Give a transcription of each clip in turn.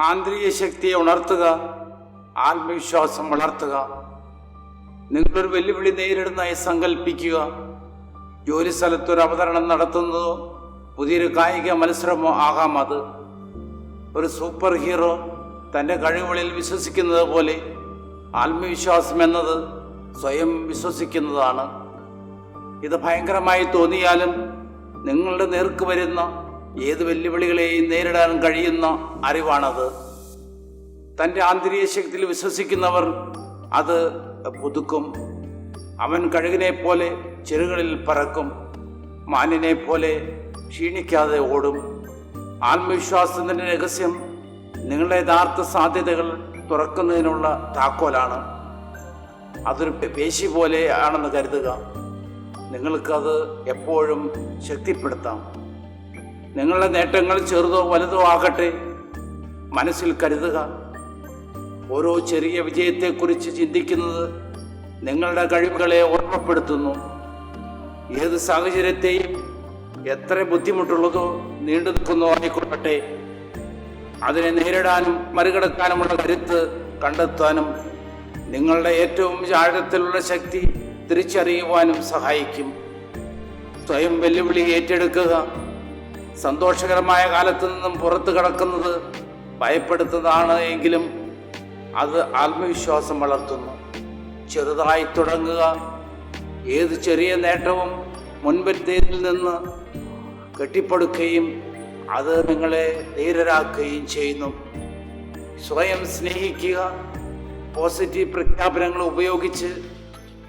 ആന്തരിക ശക്തിയെ ഉണർത്തുക, ആത്മവിശ്വാസം വളർത്തുക. നിങ്ങളൊരു വെല്ലുവിളി നേരിടുന്നതായി സങ്കല്പിക്കുക. ജോലി സ്ഥലത്തൊരു അവതരണം നടത്തുന്നതോ പുതിയൊരു കായിക മത്സരമോ ആകാം അത്. ഒരു സൂപ്പർ ഹീറോ തൻ്റെ കഴിവുകളിൽ വിശ്വസിക്കുന്നത് പോലെ ആത്മവിശ്വാസം എന്നത് സ്വയം വിശ്വസിക്കുന്നതാണ്. ഇത് ഭയങ്കരമായി തോന്നിയാലും നിങ്ങളുടെ നേർക്ക് വരുന്ന ഏത് വെല്ലുവിളികളെയും നേരിടാൻ കഴിയുന്ന അറിവാണത്. തൻ്റെ ആന്തരിക ശക്തിയിൽ വിശ്വസിക്കുന്നവർ അത് പുതുക്കും. അവൻ കഴുകിനെ പോലെ ചെറുകളിൽ പറക്കും, മാനിനെ പോലെ ക്ഷീണിക്കാതെ ഓടും. ആത്മവിശ്വാസത്തിൻ്റെ രഹസ്യം നിങ്ങളുടെ യഥാർത്ഥ സാധ്യതകൾ തുറക്കുന്നതിനുള്ള താക്കോലാണ്. അതൊരു പേശി പോലെ ആണെന്ന് കരുതുക. നിങ്ങൾക്കത് എപ്പോഴും ശക്തിപ്പെടുത്താം. നിങ്ങളുടെ നേട്ടങ്ങൾ ചെറുതോ വലുതോ ആകട്ടെ, മനസ്സിൽ കരുതുക. ഓരോ ചെറിയ വിജയത്തെക്കുറിച്ച് ചിന്തിക്കുന്നത് നിങ്ങളുടെ കഴിവുകളെ ഓർമ്മപ്പെടുത്തുന്നു. ഏത് സാഹചര്യത്തെയും എത്ര ബുദ്ധിമുട്ടുള്ളതോ നീണ്ടു നിൽക്കുന്നതോ ആയിക്കൊള്ളട്ടെ, അതിനെ നേരിടാനും മറികടക്കാനുമുള്ള കരുത്ത് കണ്ടെത്താനും നിങ്ങളുടെ ഏറ്റവും ആഴത്തിലുള്ള ശക്തി തിരിച്ചറിയുവാനും സഹായിക്കും. സ്വയം വെല്ലുവിളി ഏറ്റെടുക്കുക. സന്തോഷകരമായ കാലത്ത് നിന്നും പുറത്തു കടക്കുന്നത് ഭയപ്പെടുത്തുന്നതാണ് എങ്കിലും അത് ആത്മവിശ്വാസം വളർത്തുന്നു. ചെറുതായി തുടങ്ങുക. ഏത് ചെറിയ നേട്ടവും മുൻപത്തേതിൽ നിന്ന് കെട്ടിപ്പടുക്കുകയും അത് നിങ്ങളെ ധീരരാക്കുകയും ചെയ്യുന്നു. സ്വയം സ്നേഹിക്കുക. പോസിറ്റീവ് പ്രഖ്യാപനങ്ങൾ ഉപയോഗിച്ച്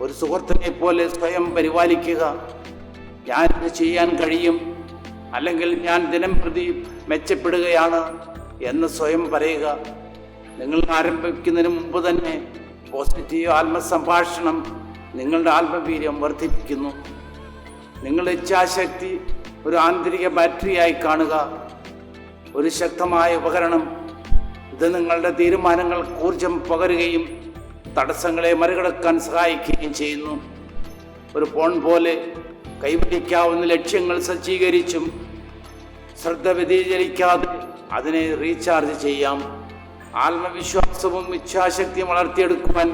ഒരു സുഹൃത്തിനെ പോലെ സ്വയം പരിപാലിക്കുക. ഞാനിത് ചെയ്യാൻ കഴിയും, അല്ലെങ്കിൽ ഞാൻ ദിനം പ്രതി മെച്ചപ്പെടുകയാണ് എന്ന് സ്വയം പറയുക. നിങ്ങൾ ആരംഭിക്കുന്നതിന് മുമ്പ് തന്നെ പോസിറ്റീവ് ആത്മസംഭാഷണം നിങ്ങളുടെ ആത്മവീര്യം വർദ്ധിപ്പിക്കുന്നു. നിങ്ങളുടെ ഇച്ഛാശക്തി ഒരു ആന്തരിക ബാറ്ററിയായി കാണുക, ഒരു ശക്തമായ ഉപകരണം. ഇത് നിങ്ങളുടെ തീരുമാനങ്ങൾക്ക് ഊർജം പകരുകയും തടസ്സങ്ങളെ മറികടക്കാൻ സഹായിക്കുകയും ചെയ്യുന്നു. ഒരു ഫോൺ പോലെ കൈപിടിക്കാവുന്ന ലക്ഷ്യങ്ങൾ സജ്ജീകരിച്ചും ശ്രദ്ധ വ്യതിചലിക്കാതെ അതിനെ റീചാർജ് ചെയ്യാം. ആത്മവിശ്വാസവും ഇച്ഛാശക്തിയും വളർത്തിയെടുക്കുവാൻ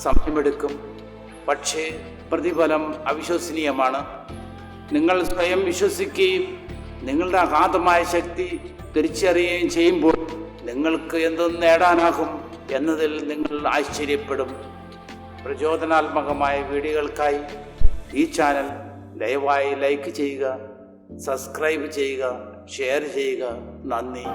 സമയമെടുക്കും, പക്ഷേ പ്രതിഫലം അവിശ്വസനീയമാണ്. നിങ്ങൾ സ്വയം വിശ്വസിക്കുകയും നിങ്ങളുടെ അഗാധമായ ശക്തി തിരിച്ചറിയുകയും ചെയ്യുമ്പോൾ നിങ്ങൾക്ക് എന്തൊന്ന് നേടാനാകും എന്നതിൽ നിങ്ങൾ ആശ്ചര്യപ്പെടും. പ്രചോദനാത്മകമായ വീഡിയോകൾക്കായി ഈ ചാനൽ ദയവായി ലൈക്ക് ചെയ്യുക, സബ്സ്ക്രൈബ് ചെയ്യുക, ഷെയർ ചെയ്യുക. നന്ദി.